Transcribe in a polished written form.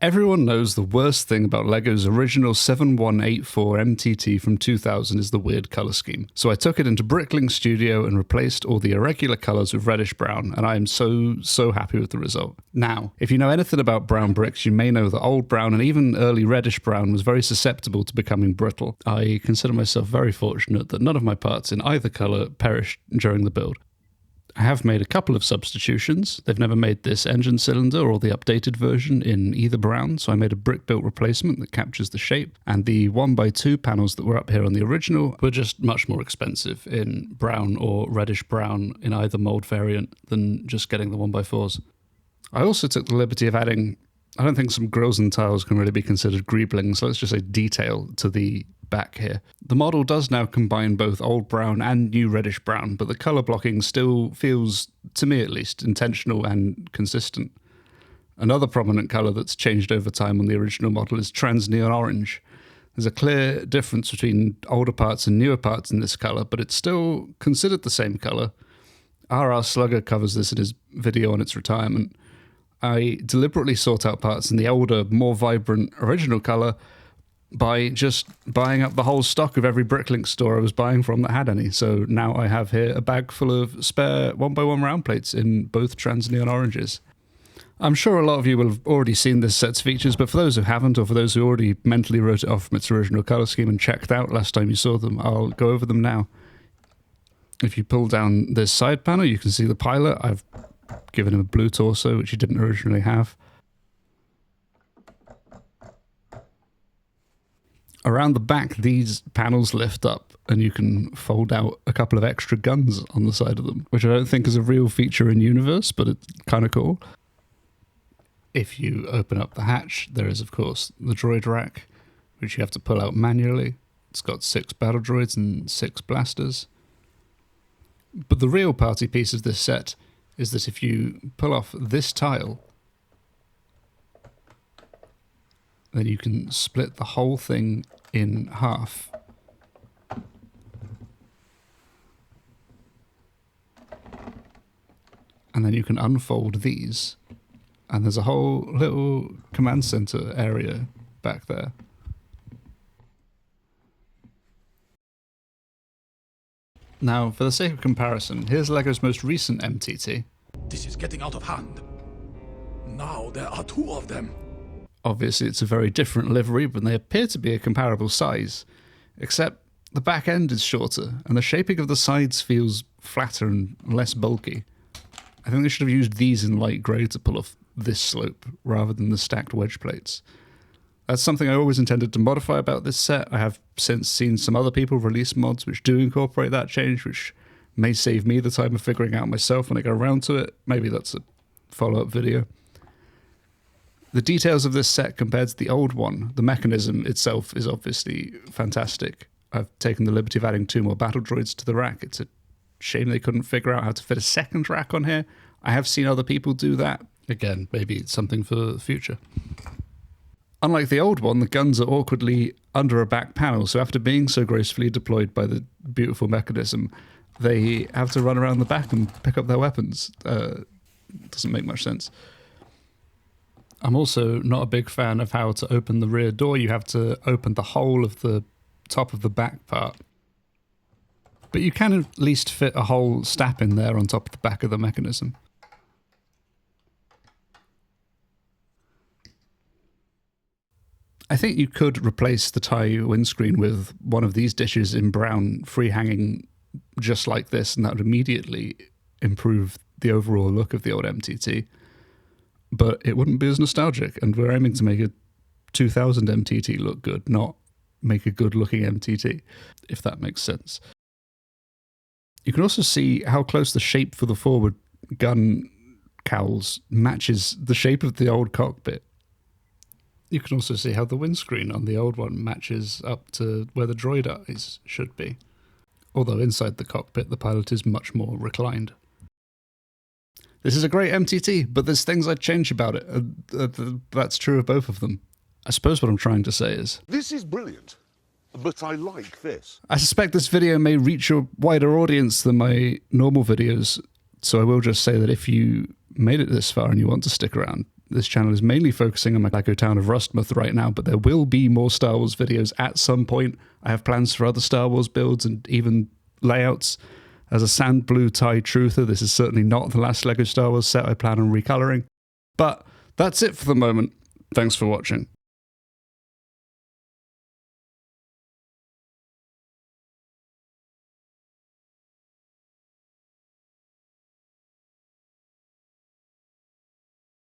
Everyone knows the worst thing about LEGO's original 7184 MTT from 2000 is the weird colour scheme. So I took it into Bricklink Studio and replaced all the irregular colours with reddish brown, and I am so happy with the result. Now, if you know anything about brown bricks, you may know that old brown and even early reddish brown was very susceptible to becoming brittle. I consider myself very fortunate that none of my parts in either colour perished during the build. I have made a couple of substitutions. They've never made this engine cylinder or the updated version in either brown, so I made a brick-built replacement that captures the shape, and the 1x2 panels that were up here on the original were just much more expensive in brown or reddish brown in either mould variant than just getting the 1x4s. I also took the liberty of adding, I don't think some grills and tiles can really be considered greeblings, so let's just say detail to the back here. The model does now combine both old brown and new reddish brown, but the colour blocking still feels, to me at least, intentional and consistent. Another prominent colour that's changed over time on the original model is trans neon orange. There's a clear difference between older parts and newer parts in this colour, but it's still considered the same colour. RR Slugger covers this in his video on its retirement. I deliberately sought out parts in the older, more vibrant original colour by just buying up the whole stock of every Bricklink store I was buying from that had any. So now I have here a bag full of spare 1x1 round plates in both trans neon oranges. I'm sure a lot of you will have already seen this set's features, but for those who haven't, or for those who already mentally wrote it off from its original colour scheme and checked out last time you saw them, I'll go over them now. If you pull down this side panel, you can see the pilot. I've given him a blue torso, which he didn't originally have. Around the back, these panels lift up and you can fold out a couple of extra guns on the side of them, which I don't think is a real feature in universe, but it's kind of cool. If you open up the hatch, there is, of course, the droid rack, which you have to pull out manually. It's got 6 battle droids and 6 blasters. But the real party piece of this set is that if you pull off this tile, then you can split the whole thing in half. And then you can unfold these. And there's a whole little command center area back there. Now, for the sake of comparison, here's LEGO's most recent MTT. This is getting out of hand. Now there are 2 of them. Obviously, it's a very different livery, but they appear to be a comparable size, except the back end is shorter, and the shaping of the sides feels flatter and less bulky. I think they should have used these in light grey to pull off this slope, rather than the stacked wedge plates. That's something I always intended to modify about this set. I have since seen some other people release mods which do incorporate that change, which may save me the time of figuring out myself when I go around to it. Maybe that's a follow-up video. The details of this set compared to the old one, the mechanism itself is obviously fantastic. I've taken the liberty of adding 2 more battle droids to the rack. It's a shame they couldn't figure out how to fit a second rack on here. I have seen other people do that. Again, maybe it's something for the future. Unlike the old one, the guns are awkwardly under a back panel, so after being so gracefully deployed by the beautiful mechanism, they have to run around the back and pick up their weapons. Doesn't make much sense. I'm also not a big fan of how to open the rear door. You have to open the whole of the top of the back part. But you can at least fit a whole stap in there on top of the back of the mechanism. I think you could replace the tie windscreen with one of these dishes in brown, free-hanging just like this, and that would immediately improve the overall look of the old MTT. But it wouldn't be as nostalgic, and we're aiming to make a 2000 MTT look good, not make a good-looking MTT, if that makes sense. You can also see how close the shape for the forward gun cowls matches the shape of the old cockpit. You can also see how the windscreen on the old one matches up to where the droid eyes should be. Although inside the cockpit, the pilot is much more reclined. This is a great MTT, but there's things I'd change about it. That's true of both of them. I suppose what I'm trying to say is, this is brilliant, but I like this. I suspect this video may reach a wider audience than my normal videos, so I will just say that if you made it this far and you want to stick around, this channel is mainly focusing on my Lego town of Rustmouth right now, but there will be more Star Wars videos at some point. I have plans for other Star Wars builds and even layouts. As a sand blue tie truther, this is certainly not the last Lego Star Wars set I plan on recoloring. But that's it for the moment. Thanks for watching.